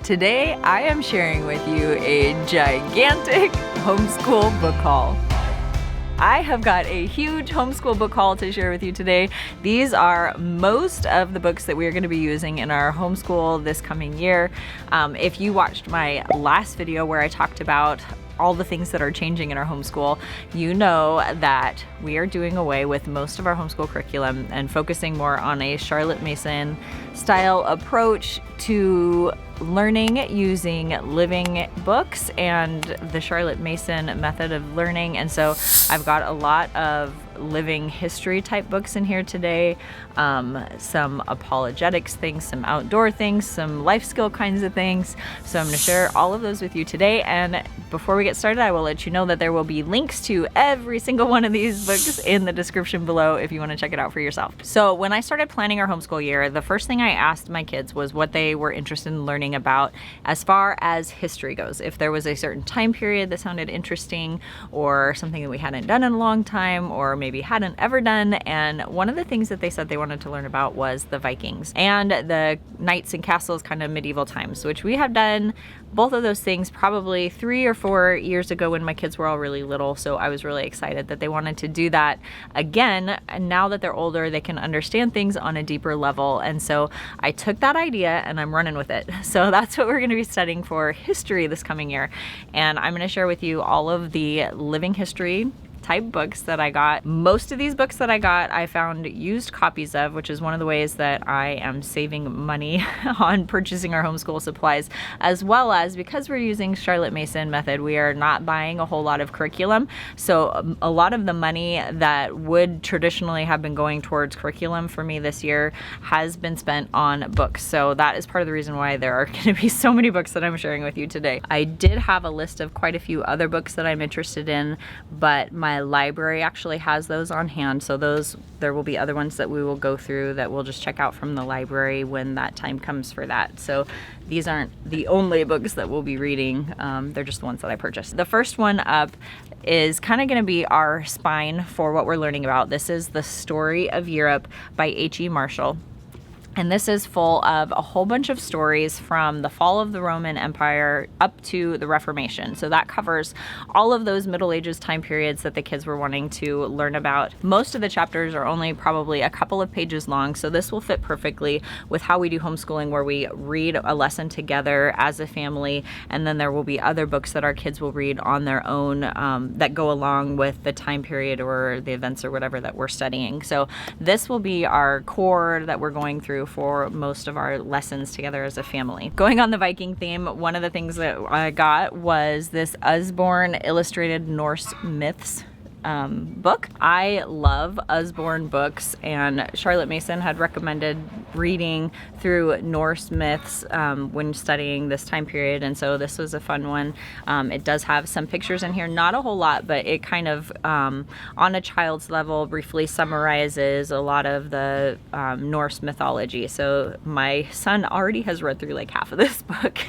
Today I am sharing with you a gigantic homeschool book haul. I have got a huge homeschool book haul to share with you today. These are most of the books that we are going to be using in our homeschool this coming year. If you watched my last video where I talked about all the things that are changing in our homeschool, you know that we are doing away with most of our homeschool curriculum and focusing more on a Charlotte Mason style approach to learning using living books and the Charlotte Mason method of learning. And so I've got a lot of living history type books in here today, some apologetics things, some outdoor things, some life skill kinds of things. So I'm going to share all of those with you today. And before we get started, I will let you know that there will be links to every single one of these books in the description below if you want to check it out for yourself. So when I started planning our homeschool year, the first thing I asked my kids was what they were interested in learning about as far as history goes. If there was a certain time period that sounded interesting or something that we hadn't done in a long time or maybe hadn't ever done. And one of the things that they said they wanted to learn about was the Vikings and the knights and castles, kind of medieval times, which we have done both of those things probably 3 or 4 years ago when my kids were all really little. So I was really excited that they wanted to do that again. And now that they're older, they can understand things on a deeper level. And so I took that idea and I'm running with it. So that's what we're going to be studying for history this coming year. And I'm going to share with you all of the living history type books that I got. Most of these books that I got, I found used copies of, which is one of the ways that I am saving money on purchasing our homeschool supplies, as well as because we're using Charlotte Mason method, we are not buying a whole lot of curriculum. So a lot of the money that would traditionally have been going towards curriculum for me this year has been spent on books. So that is part of the reason why there are going to be so many books that I'm sharing with you today. I did have a list of quite a few other books that I'm interested in, but my library actually has those on hand. So there will be other ones that we will go through that we'll just check out from the library when that time comes for that. So these aren't the only books that we'll be reading. They're just the ones that I purchased. The first one up is kind of going to be our spine for what we're learning about. This is The Story of Europe by H.E. Marshall. And this is full of a whole bunch of stories from the fall of the Roman Empire up to the Reformation. So that covers all of those Middle Ages time periods that the kids were wanting to learn about. Most of the chapters are only probably a couple of pages long, so this will fit perfectly with how we do homeschooling, where we read a lesson together as a family, and then there will be other books that our kids will read on their own that go along with the time period or the events or whatever that we're studying. So this will be our core that we're going through for most of our lessons together as a family. Going on the Viking theme, one of the things that I got was this Usborne illustrated Norse Myths book. I love Usborne books, and Charlotte Mason had recommended reading through Norse myths when studying this time period, and so this was a fun one. It does have some pictures in here, not a whole lot, but it kind of on a child's level briefly summarizes a lot of the Norse mythology. So my son already has read through like half of this book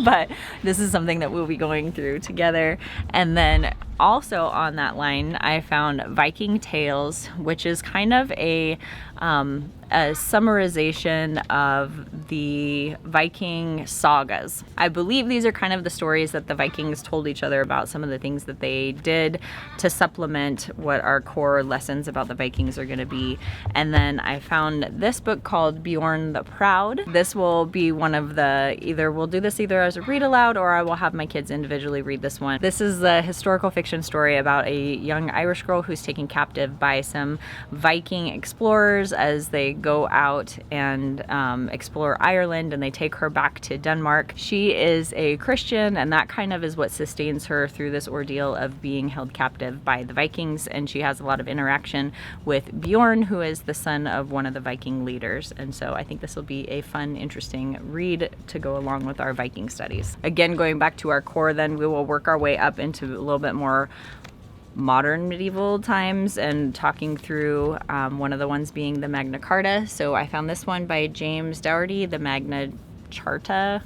but this is something that we'll be going through together. And then also on that line, I found Viking Tales, which is kind of a summarization of the Viking sagas. I believe these are kind of the stories that the Vikings told each other about some of the things that they did to supplement what our core lessons about the Vikings are going to be. And then I found this book called Bjorn the Proud. This will be one of the, we'll do this either as a read aloud or I will have my kids individually read this one. This is the historical fiction story about a young Irish girl who's taken captive by some Viking explorers as they go out and explore Ireland, and they take her back to Denmark. She is a Christian, and that kind of is what sustains her through this ordeal of being held captive by the Vikings, and she has a lot of interaction with Bjorn, who is the son of one of the Viking leaders. And so I think this will be a fun, interesting read to go along with our Viking studies. Again, going back to our core, then we will work our way up into a little bit more modern medieval times and talking through one of the ones being the Magna Carta. So I found this one by James Dougherty, the Magna Charta.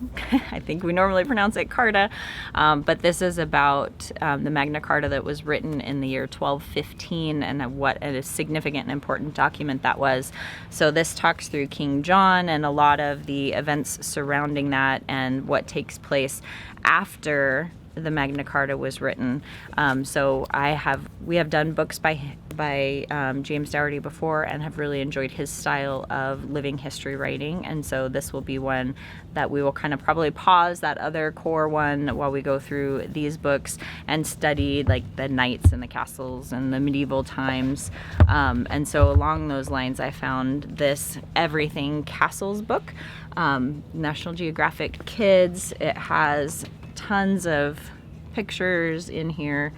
I think we normally pronounce it Carta, but this is about the Magna Carta that was written in the year 1215 and what a significant and important document that was. So this talks through King John and a lot of the events surrounding that and what takes place after the Magna Carta was written. So we have done books by James Dougherty before and have really enjoyed his style of living history writing, and so this will be one that we will kind of probably pause that other core one while we go through these books and study like the knights and the castles and the medieval times. And so along those lines, I found this Everything Castles book, National Geographic Kids. It has tons of pictures in here.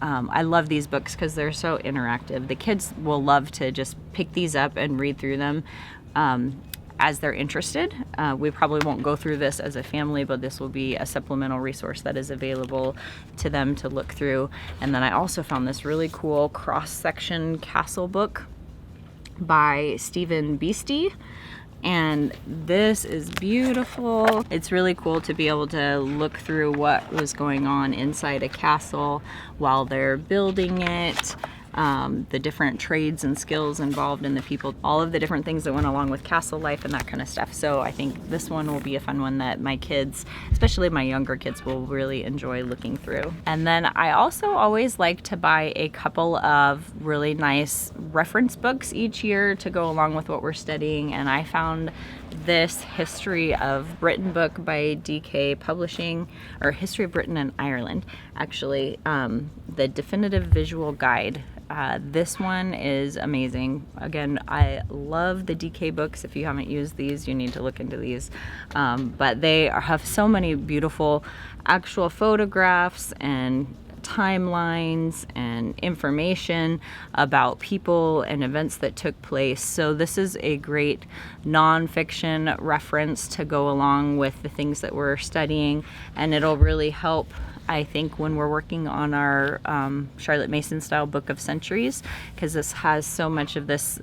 I love these books because they're so interactive. The kids will love to just pick these up and read through them as they're interested. We probably won't go through this as a family, but this will be a supplemental resource that is available to them to look through. And then I also found this really cool cross-section castle book by Stephen Beasty. And this is beautiful. It's really cool to be able to look through what was going on inside a castle while they're building it, the different trades and skills involved in the people, all of the different things that went along with castle life and that kind of stuff. So I think this one will be a fun one that my kids, especially my younger kids, will really enjoy looking through. And then I also always like to buy a couple of really nice reference books each year to go along with what we're studying, and I found this History of Britain book by DK Publishing, or History of Britain and Ireland, actually, the Definitive Visual Guide. This one is amazing. Again, I love the DK books. If you haven't used these, you need to look into these. But they have so many beautiful actual photographs and timelines and information about people and events that took place. So this is a great nonfiction reference to go along with the things that we're studying, and it'll really help, I think, when we're working on our Charlotte Mason style book of centuries, because this has so much of this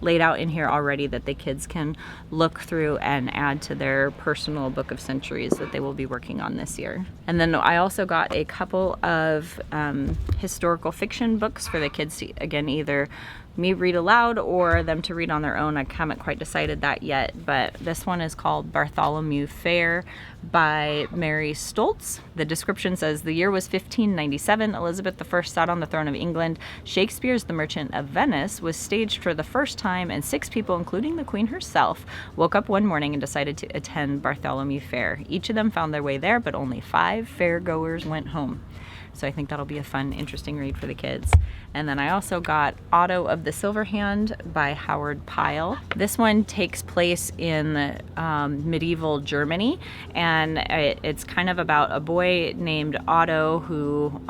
laid out in here already that the kids can look through and add to their personal book of centuries that they will be working on this year. And then I also got a couple of historical fiction books for the kids to, again, either me read aloud or them to read on their own. I haven't quite decided that yet, but this one is called Bartholomew Fair by Mary Stoltz. The description says, the year was 1597. Elizabeth I sat on the throne of England. Shakespeare's The Merchant of Venice was staged for the first time, and 6 people, including the Queen herself, woke up one morning and decided to attend Bartholomew Fair. Each of them found their way there, but only 5 fair-goers went home. So I think that'll be a fun, interesting read for the kids. And then I also got Otto of the Silver Hand by Howard Pyle. This one takes place in medieval Germany, and it's kind of about a boy named Otto who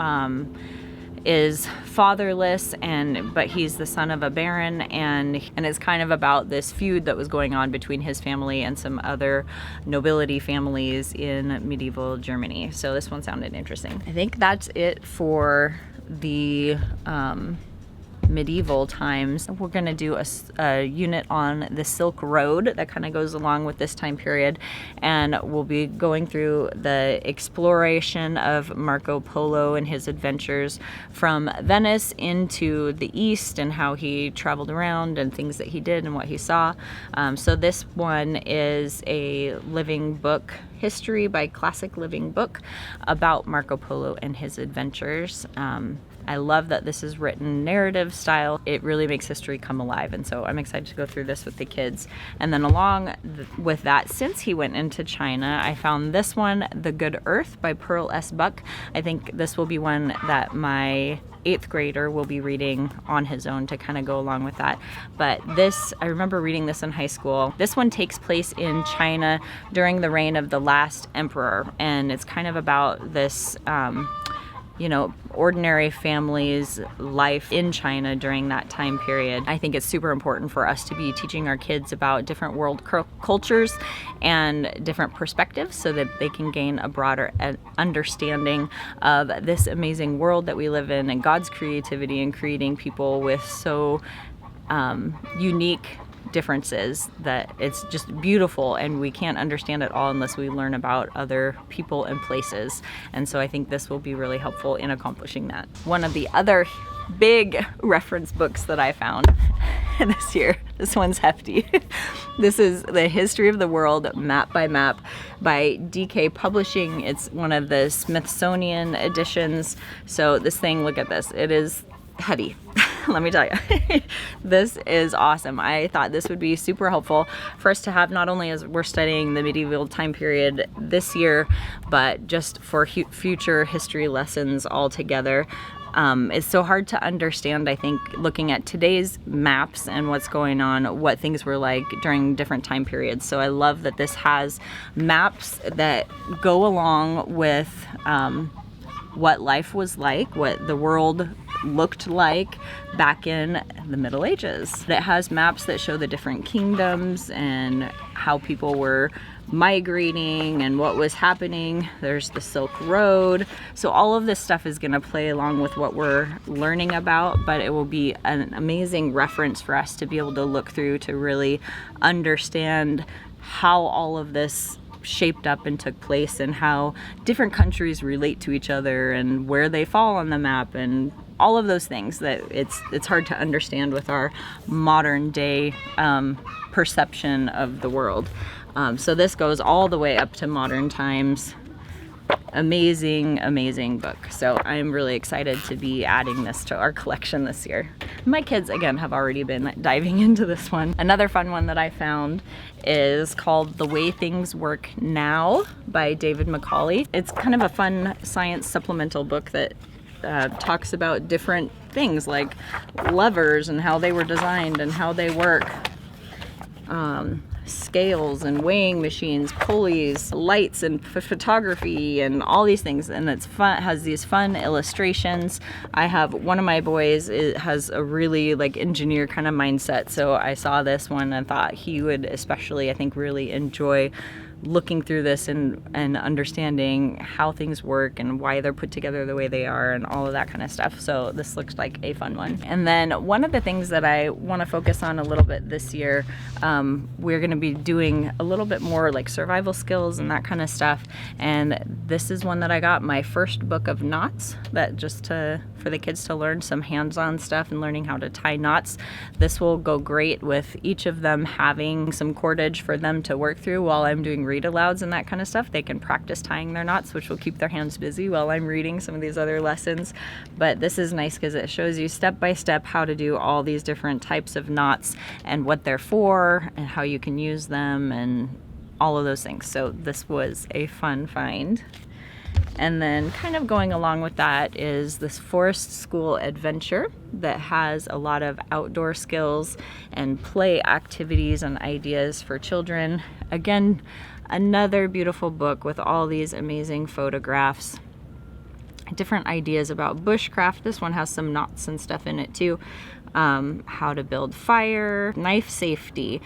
is fatherless, but he's the son of a baron, and it's kind of about this feud that was going on between his family and some other nobility families in medieval Germany. So this one sounded interesting. I think that's it for the medieval times. We're going to do a unit on the Silk Road that kind of goes along with this time period, and we'll be going through the exploration of Marco Polo and his adventures from Venice into the East and how he traveled around and things that he did and what he saw. So this one is a living book, history by Classic Living Book, about Marco Polo and his adventures. I love that this is written narrative style. It really makes history come alive, and so I'm excited to go through this with the kids. And then along with that, since he went into China, I found this one, The Good Earth by Pearl S. Buck. I think this will be one that my 8th grader will be reading on his own to kind of go along with that. But this, I remember reading this in high school. This one takes place in China during the reign of the last emperor, and it's kind of about this ordinary family's life in China during that time period. I think it's super important for us to be teaching our kids about different world cultures and different perspectives so that they can gain a broader understanding of this amazing world that we live in and God's creativity in creating people with so unique differences, that it's just beautiful, and we can't understand it all unless we learn about other people and places. And so I think this will be really helpful in accomplishing that. One of the other big reference books that I found this year, this one's hefty. This is The History of the World, Map by Map, by DK Publishing. It's one of the Smithsonian editions. So this thing, look at this, it is heady. Let me tell you. This is awesome. I thought this would be super helpful for us to have, not only as we're studying the medieval time period this year, but just for future history lessons altogether. It's so hard to understand, I think, looking at today's maps and what's going on, what things were like during different time periods. So I love that this has maps that go along with what life was like, what the world looked like back in the Middle Ages. It has maps that show the different kingdoms and how people were migrating and what was happening. There's the Silk Road. So all of this stuff is going to play along with what we're learning about, but it will be an amazing reference for us to be able to look through to really understand how all of this shaped up and took place, and how different countries relate to each other and where they fall on the map, and all of those things that it's hard to understand with our modern day perception of the world. So this goes all the way up to modern times. Amazing, amazing book. So I'm really excited to be adding this to our collection this year. My kids, again, have already been diving into this one. Another fun one that I found is called The Way Things Work Now by David Macaulay. It's kind of a fun science supplemental book that talks about different things like levers and how they were designed and how they work. Scales and weighing machines, pulleys, lights and photography and all these things, and it's fun, has these fun illustrations. I have one of my boys, it has a really like engineer kind of mindset, so I saw this one and thought he would especially, I think, really enjoy looking through this and understanding how things work and why they're put together the way they are and all of that kind of stuff. So this looks like a fun one. And then one of the things that I want to focus on a little bit this year, we're going to be doing a little bit more like survival skills and that kind of stuff. And this is one that I got, my first book of knots, that just for the kids to learn some hands-on stuff and learning how to tie knots. This will go great with each of them having some cordage for them to work through while I'm doing read alouds and that kind of stuff. They can practice tying their knots, which will keep their hands busy while I'm reading some of these other lessons. But this is nice because it shows you step by step how to do all these different types of knots and what they're for and how you can use them and all of those things. So this was a fun find. And then kind of going along with that is this forest school adventure that has a lot of outdoor skills and play activities and ideas for children. Again, another beautiful book with all these amazing photographs, different ideas about bushcraft. This one has some knots and stuff in it too. How to build fire, knife safety,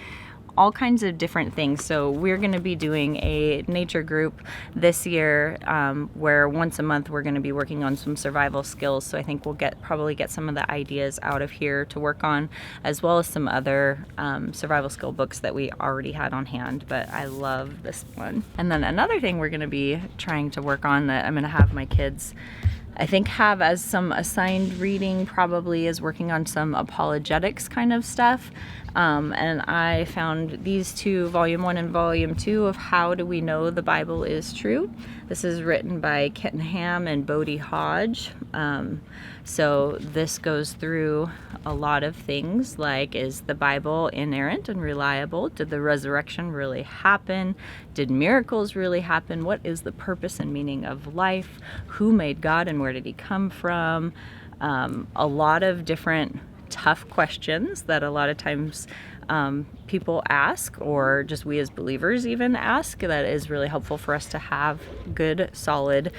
all kinds of different things. So we're going to be doing a nature group this year where once a month we're going to be working on some survival skills. So I think we'll probably get some of the ideas out of here to work on, as well as some other survival skill books that we already had on hand. But I love this one. And then another thing we're going to be trying to work on that I'm going to have my kids, I think, have as some assigned reading probably is working on some apologetics kind of stuff. And I found these two, volume 1 and volume 2 of How Do We Know the Bible is True. This is written by Kitten Ham and Bodie Hodge. So this goes through a lot of things like, is the Bible inerrant and reliable? Did the resurrection really happen? Did miracles really happen? What is the purpose and meaning of life? Who made God and where did he come from? A lot of different tough questions that a lot of times people ask, or just we as believers even ask, that is really helpful for us to have good, solid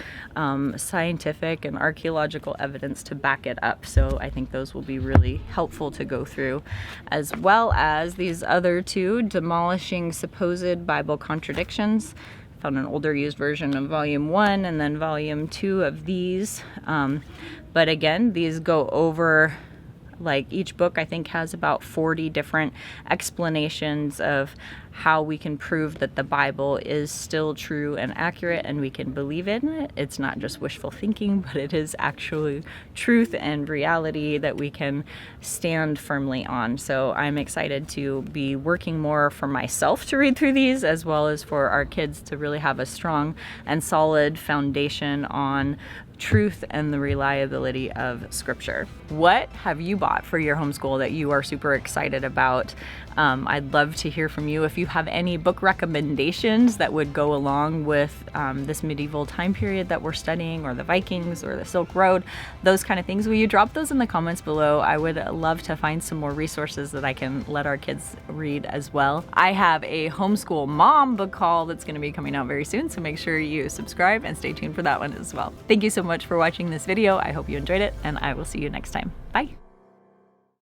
scientific and archaeological evidence to back it up. So I think those will be really helpful to go through, as well as these other two, Demolishing Supposed Bible Contradictions. Found an older used version of volume 1 and then volume 2 of these. But again, these go over Like each book I think has about 40 different explanations of how we can prove that the Bible is still true and accurate and we can believe in it. It's not just wishful thinking, but it is actually truth and reality that we can stand firmly on. So I'm excited to be working more for myself to read through these, as well as for our kids to really have a strong and solid foundation on truth and the reliability of scripture. What have you bought for your homeschool that you are super excited about? I'd love to hear from you. If you have any book recommendations that would go along with this medieval time period that we're studying, or the Vikings or the Silk Road, those kind of things, will you drop those in the comments below? I would love to find some more resources that I can let our kids read as well. I have a homeschool mom book haul that's going to be coming out very soon, so make sure you subscribe and stay tuned for that one as well. Thank you so much for watching this video. I hope you enjoyed it, and I will see you next time. Bye.